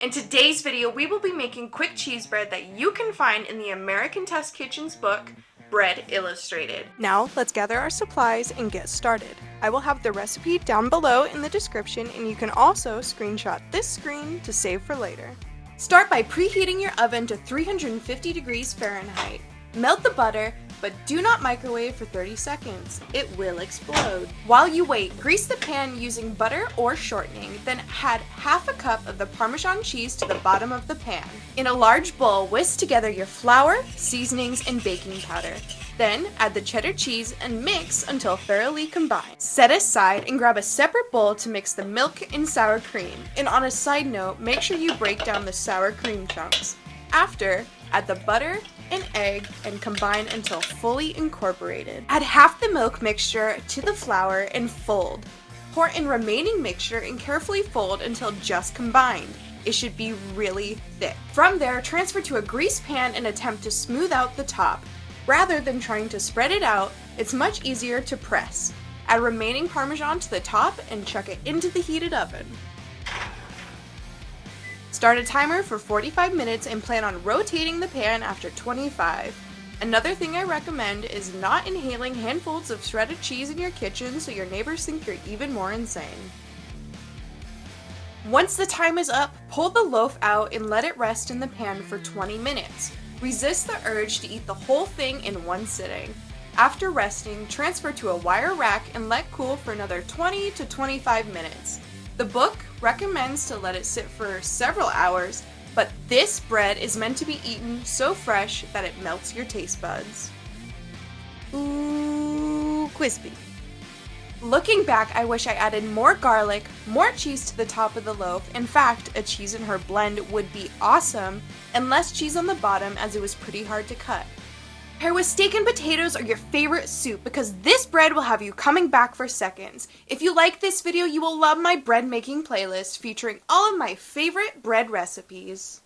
In today's video, we will be making quick cheese bread that you can find in the American Test Kitchen's book, Bread Illustrated. Now, let's gather our supplies and get started. I will have the recipe down below in the description, and you can also screenshot this screen to save for later. Start by preheating your oven to 350 degrees Fahrenheit. Melt the butter, but do not microwave for 30 seconds. It will explode. While you wait, grease the pan using butter or shortening, then add half a cup of the Parmesan cheese to the bottom of the pan. In a large bowl, whisk together your flour, seasonings, and baking powder. Then add the cheddar cheese and mix until thoroughly combined. Set aside and grab a separate bowl to mix the milk and sour cream. And on a side note, make sure you break down the sour cream chunks. After, add the butter and egg and combine until fully incorporated. Add half the milk mixture to the flour and fold. Pour in remaining mixture and carefully fold until just combined. It should be really thick. From there, transfer to a greased pan and attempt to smooth out the top. Rather than trying to spread it out, it's much easier to press. Add remaining Parmesan to the top and chuck it into the heated oven. Start a timer for 45 minutes and plan on rotating the pan after 25. Another thing I recommend is not inhaling handfuls of shredded cheese in your kitchen so your neighbors think you're even more insane. Once the time is up, pull the loaf out and let it rest in the pan for 20 minutes. Resist the urge to eat the whole thing in one sitting. After resting, transfer to a wire rack and let cool for another 20 to 25 minutes. The book recommends to let it sit for several hours, but this bread is meant to be eaten so fresh that it melts your taste buds. Ooh, crispy. Looking back, I wish I added more garlic, more cheese to the top of the loaf. In fact, a cheese and herb blend would be awesome, and less cheese on the bottom as it was pretty hard to cut. Pair with steak and potatoes or your favorite soup because this bread will have you coming back for seconds. If you like this video, you will love my bread making playlist featuring all of my favorite bread recipes.